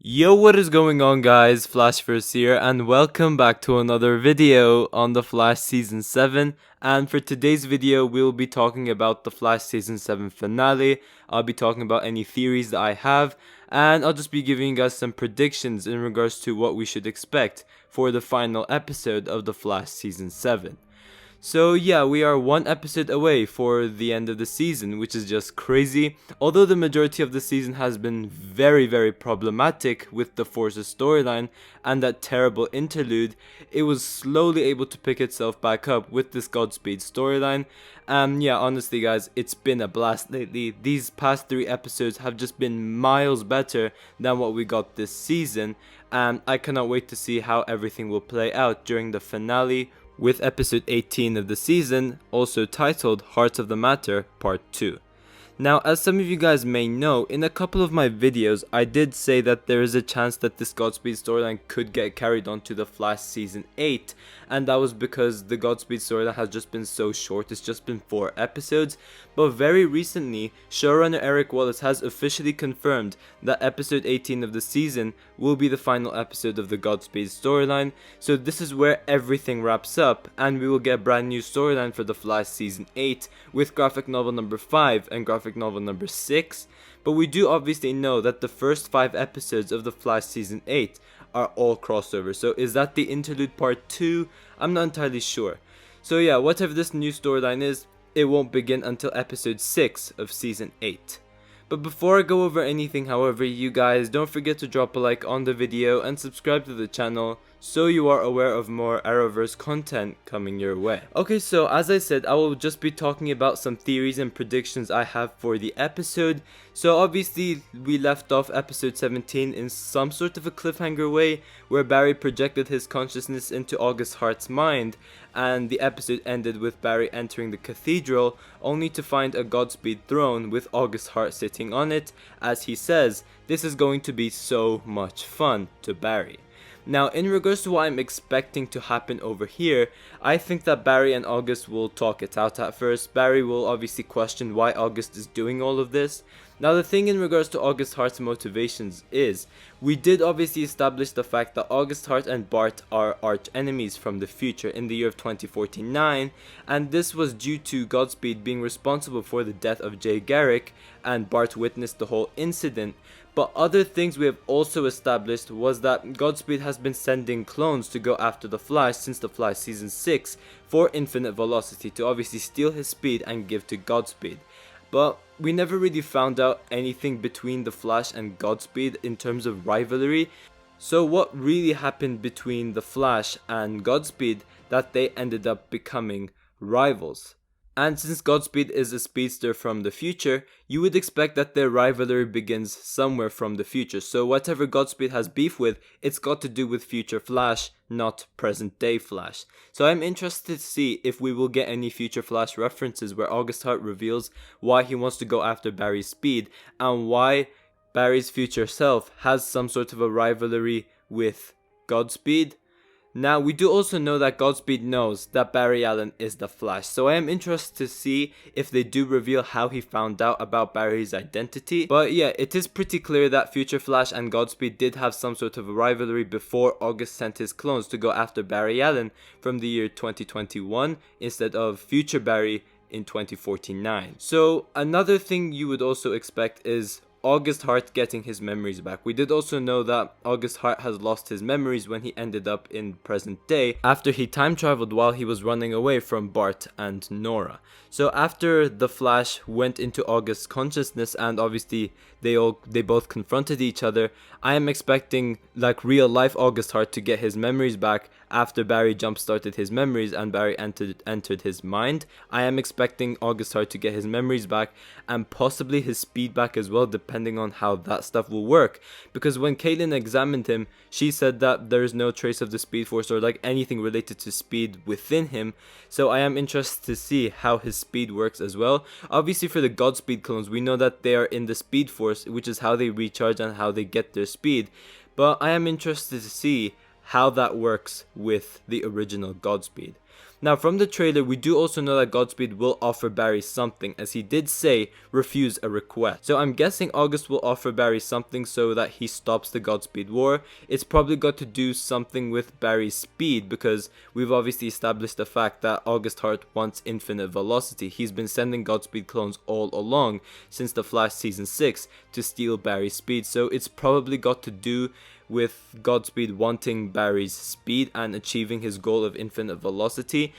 Yo, what is going on, guys? Flashverse here, and welcome back to another video on The Flash Season 7. And for today's video, we'll be talking about The Flash Season 7 finale. I'll be talking about any theories that I have, and I'll just be giving you guys some predictions in regards to what we should expect for the final episode of The Flash Season 7. So yeah, we are one episode away for the end of the season, which is just crazy. Although the majority of the season has been very problematic with the Force's storyline and that terrible interlude, it was slowly able to pick itself back up with this Godspeed storyline. Yeah, honestly guys, it's been a blast lately. These past 3 episodes have just been miles better than what we got this season, and I cannot wait to see how everything will play out during the finale, with episode 18 of the season, also titled Heart of the Matter Part 2. Now, as some of you guys may know, in a couple of my videos, I did say that there is a chance that this Godspeed storyline could get carried on to The Flash Season 8, and that was because the Godspeed storyline has just been so short. It's just been 4 episodes, but very recently, showrunner Eric Wallace has officially confirmed that episode 18 of the season will be the final episode of the Godspeed storyline, so this is where everything wraps up, and we will get a brand new storyline for The Flash Season 8, with graphic novel number 5 and graphic novel number 6, but we do obviously know that the first 5 episodes of The Flash Season 8 are all crossover. So is that the interlude part 2? I'm not entirely sure. So yeah, whatever this new storyline is, it won't begin until episode 6 of Season 8. But before I go over anything, however, you guys don't forget to drop a like on the video and subscribe to the channel so you are aware of more Arrowverse content coming your way. Okay, so as I said, I will just be talking about some theories and predictions I have for the episode. So obviously, we left off episode 17 in some sort of a cliffhanger way, where Barry projected his consciousness into August Hart's mind, and the episode ended with Barry entering the cathedral, only to find a Godspeed throne with August Hart sitting on it. As he says, this is going to be so much fun to Barry. Now, in regards to what I'm expecting to happen over here, I think that Barry and August will talk it out at first. Barry will obviously question why August is doing all of this. Now, the thing in regards to August Hart's motivations is, we did obviously establish the fact that August Hart and Bart are arch enemies from the future in the year of 2049, and this was due to Godspeed being responsible for the death of Garrick, and Bart witnessed the whole incident. But other things we have also established was that Godspeed has been sending clones to go after the Flash since the Flash Season 6 for infinite velocity, to obviously steal his speed and give to Godspeed. But we never really found out anything between the Flash and Godspeed in terms of rivalry. So what really happened between the Flash and Godspeed that they ended up becoming rivals? And since Godspeed is a speedster from the future, you would expect that their rivalry begins somewhere from the future. So whatever Godspeed has beef with, it's got to do with future Flash, not present day Flash. So I'm interested to see if we will get any future Flash references where August Hart reveals why he wants to go after Barry's speed, and why Barry's future self has some sort of a rivalry with Godspeed. Now, we do also know that Godspeed knows that Barry Allen is the Flash, so I am interested to see if they do reveal how he found out about Barry's identity. But yeah, it is pretty clear that Future Flash and Godspeed did have some sort of a rivalry before August sent his clones to go after Barry Allen from the year 2021 instead of Future Barry in 2049. So another thing you would also expect is August Hart getting his memories back. We did also know that August Hart has lost his memories when he ended up in present day after he time traveled while he was running away from Bart and Nora. So after the Flash went into August's consciousness and obviously they both confronted each other, I am expecting like real life August Hart to get his memories back after Barry jump started his memories and Barry entered his mind. I am expecting August Hart to get his memories back and possibly his speed back as well, depending on how that stuff will work. Because when Caitlin examined him, she said that there is no trace of the Speed Force or like anything related to speed within him. So I am interested to see how his speed works as well. Obviously for the Godspeed clones, we know that they are in the Speed Force, which is how they recharge and how they get their speed. But I am interested to see how that works with the original Godspeed. Now from the trailer, we do also know that Godspeed will offer Barry something, as he did say, refuse a request. So I'm guessing August will offer Barry something so that he stops the Godspeed war. It's probably got to do something with Barry's speed, because we've obviously established the fact that August Hart wants infinite velocity. He's been sending Godspeed clones all along since The Flash season 6 to steal Barry's speed, so it's probably got to do with Godspeed wanting Barry's speed and achieving his goal of infinite velocity.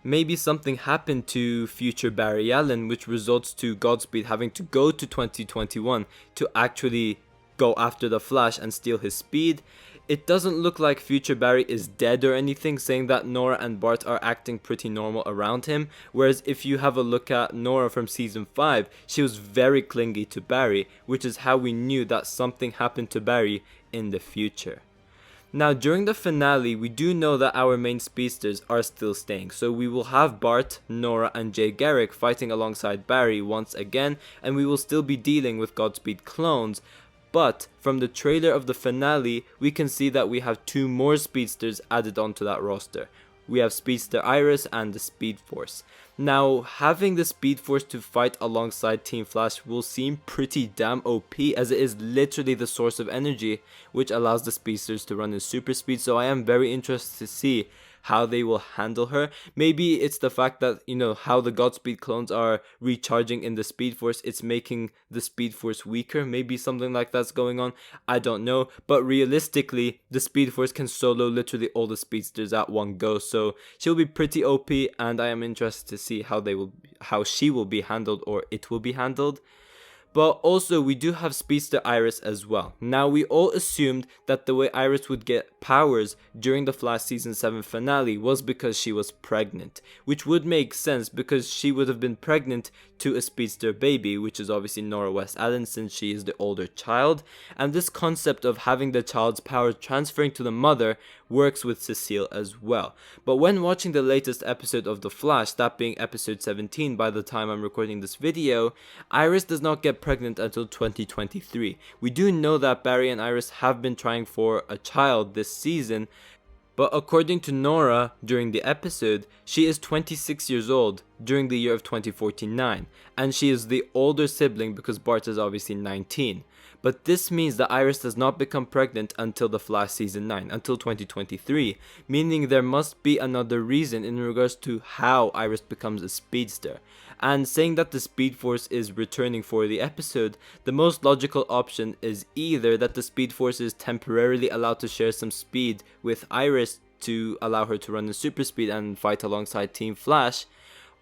Maybe something happened to future Barry Allen, which results to Godspeed having to go to 2021 to actually go after the Flash and steal his speed. It doesn't look like future Barry is dead or anything, saying that Nora and Bart are acting pretty normal around him, whereas if you have a look at Nora from season 5, she was very clingy to Barry, which is how we knew that something happened to Barry in the future. Now during the finale, we do know that our main speedsters are still staying, so we will have Bart, Nora and Garrick fighting alongside Barry once again, and we will still be dealing with Godspeed clones. But from the trailer of the finale, we can see that we have 2 more speedsters added onto that roster. We have Speedster Iris and the Speed Force. Now, having the Speed Force to fight alongside Team Flash will seem pretty damn OP, as it is literally the source of energy which allows the speedsters to run in super speed, so I am very interested to see how they will handle her. Maybe it's the fact that, you know, how the Godspeed clones are recharging in the Speed Force, it's making the Speed Force weaker. Maybe something like that's going on, I don't know. But realistically, the Speed Force can solo literally all the speedsters at one go, so she'll be pretty OP, and I am interested to see how she will be handled, or it will be handled. But also, we do have Speedster Iris as well. Now, we all assumed that the way Iris would get powers during the Flash Season 7 finale was because she was pregnant, which would make sense because she would have been pregnant to a speedster baby, which is obviously Nora West Allen, since she is the older child. And this concept of having the child's power transferring to the mother works with Cecile as well. But when watching the latest episode of The Flash, that being episode 17 by the time I'm recording this video, Iris does not get pregnant until 2023. We do know that Barry and Iris have been trying for a child this season, but according to Nora during the episode, she is 26 years old during the year of 2049, and she is the older sibling because Bart is obviously 19. But this means that Iris does not become pregnant until the Flash Season 9, until 2023, meaning there must be another reason in regards to how Iris becomes a speedster. And saying that the Speed Force is returning for the episode, the most logical option is either that the Speed Force is temporarily allowed to share some speed with Iris to allow her to run in super speed and fight alongside Team Flash,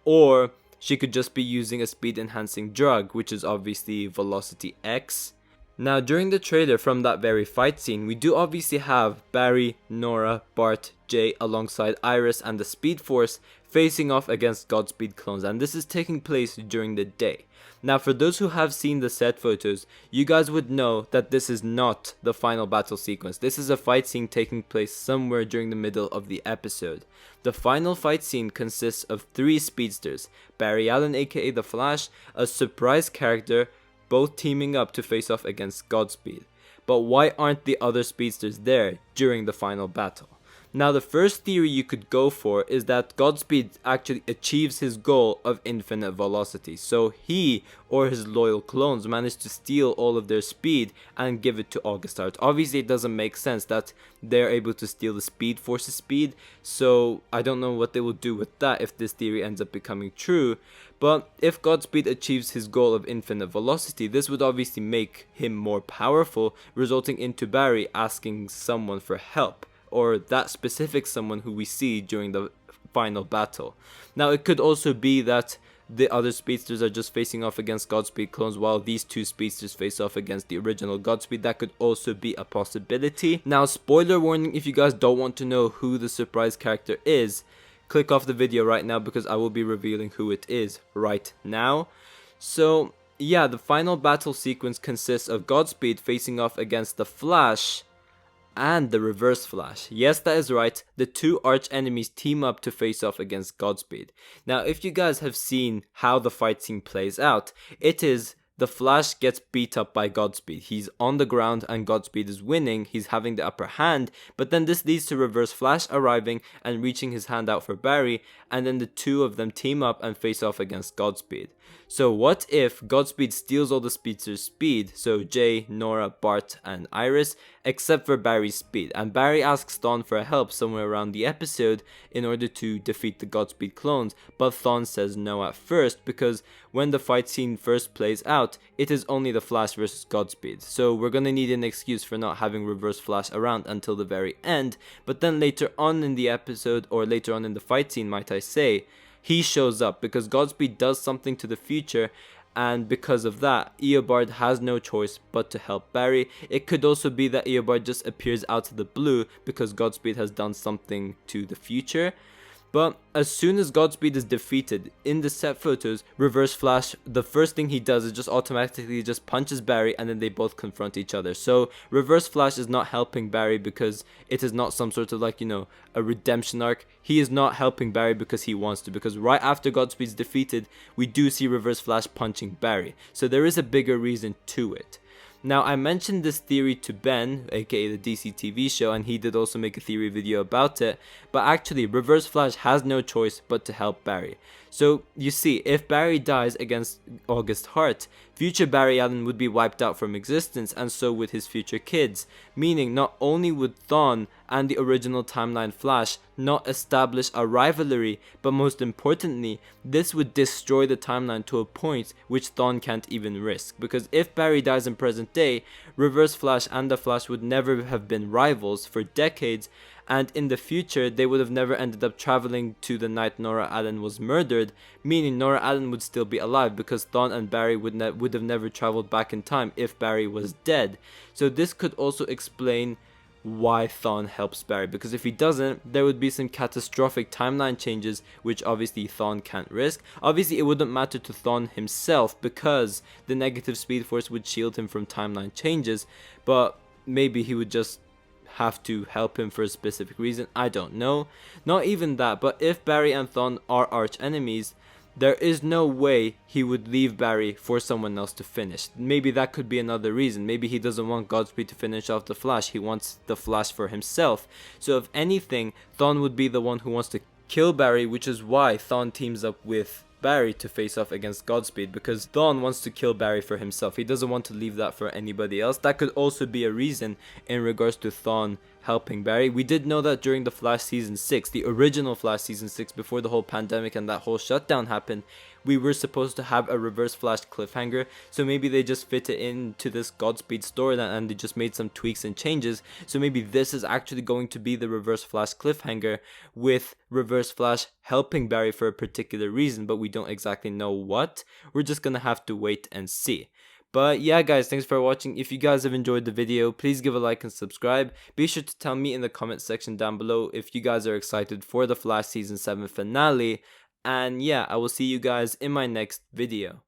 or she could just be using a speed enhancing drug, which is obviously Velocity X. Now during the trailer from that very fight scene, we do obviously have Barry, Nora, Bart, Jay alongside Iris and the Speed Force facing off against Godspeed clones, and this is taking place during the day. Now for those who have seen the set photos, you guys would know that this is not the final battle sequence. This is a fight scene taking place somewhere during the middle of the episode. The final fight scene consists of 3 speedsters, Barry Allen aka The Flash, a surprise character, both teaming up to face off against Godspeed. But why aren't the other speedsters there during the final battle? Now the first theory you could go for is that Godspeed actually achieves his goal of infinite velocity, so he or his loyal clones managed to steal all of their speed and give it to August Hart. Obviously it doesn't make sense that they're able to steal the Speed Force's speed, so I don't know what they will do with that if this theory ends up becoming true. But if Godspeed achieves his goal of infinite velocity, this would obviously make him more powerful, resulting into Barry asking someone for help, or that specific someone who we see during the final battle. Now it could also be that the other speedsters are just facing off against Godspeed clones while these 2 speedsters face off against the original Godspeed. That could also be a possibility. Now spoiler warning, if you guys don't want to know who the surprise character is, click off the video right now because I will be revealing who it is right now. So yeah, the final battle sequence consists of Godspeed facing off against the Flash and the Reverse Flash. Yes, that is right, the 2 arch enemies team up to face off against Godspeed. Now if you guys have seen how the fight scene plays out, it is the Flash gets beat up by Godspeed. He's on the ground and Godspeed is winning. He's having the upper hand. But then this leads to Reverse Flash arriving and reaching his hand out for Barry. And then the two of them team up and face off against Godspeed. So what if Godspeed steals all the speedsters' speed, so Jay, Nora, Bart, and Iris, except for Barry's speed, and Barry asks Thawne for help somewhere around the episode in order to defeat the Godspeed clones, but Thawne says no at first because when the fight scene first plays out, it is only the Flash versus Godspeed, so we're gonna need an excuse for not having Reverse Flash around until the very end, but then later on in the episode, or later on in the fight scene might I say, he shows up because Godspeed does something to the future, and because of that, Eobard has no choice but to help Barry. It could also be that Eobard just appears out of the blue because Godspeed has done something to the future. But as soon as Godspeed is defeated, in the set photos, Reverse Flash, the first thing he does is just automatically just punches Barry and then they both confront each other. So Reverse Flash is not helping Barry because it is not some sort of like, you know, a redemption arc. He is not helping Barry because he wants to, because right after Godspeed's defeated, we do see Reverse Flash punching Barry. So there is a bigger reason to it. Now, I mentioned this theory to Ben, aka the DC TV show, and he did also make a theory video about it, but actually, Reverse Flash has no choice but to help Barry. So, you see, if Barry dies against August Hart, future Barry Allen would be wiped out from existence, and so would his future kids, meaning not only would Thawne and the original timeline Flash not establish a rivalry, but most importantly, this would destroy the timeline to a point which Thawne can't even risk, because if Barry dies in present day, Reverse Flash and the Flash would never have been rivals for decades, and in the future they would have never ended up traveling to the night Nora Allen was murdered, meaning Nora Allen would still be alive because Thawne and Barry would have never traveled back in time if Barry was dead. So this could also explain why Thawne helps Barry, because if he doesn't, there would be some catastrophic timeline changes which obviously Thawne can't risk. Obviously it wouldn't matter to Thawne himself because the negative speed force would shield him from timeline changes, but maybe he would just have to help him for a specific reason. I don't know. Not even that, but if Barry and Thawne are arch enemies, there is no way he would leave Barry for someone else to finish. Maybe that could be another reason. Maybe he doesn't want Godspeed to finish off the Flash. He wants the Flash for himself. So if anything, Thawne would be the one who wants to kill Barry, which is why Thawne teams up with Barry to face off against Godspeed, because Thawne wants to kill Barry for himself. He doesn't want to leave that for anybody else. That could also be a reason in regards to Thawne helping Barry. We did know that during the Flash season 6, the original Flash season 6, before the whole pandemic and that whole shutdown happened, we were supposed to have a Reverse Flash cliffhanger, so maybe they just fit it into this Godspeed storyline and they just made some tweaks and changes. So maybe this is actually going to be the Reverse Flash cliffhanger, with Reverse Flash helping Barry for a particular reason, but we don't exactly know what. We're just gonna have to wait and see. But yeah guys, thanks for watching. If you guys have enjoyed the video, please give a like and subscribe. Be sure to tell me in the comment section down below if you guys are excited for the Flash season 7 finale. And yeah, I will see you guys in my next video.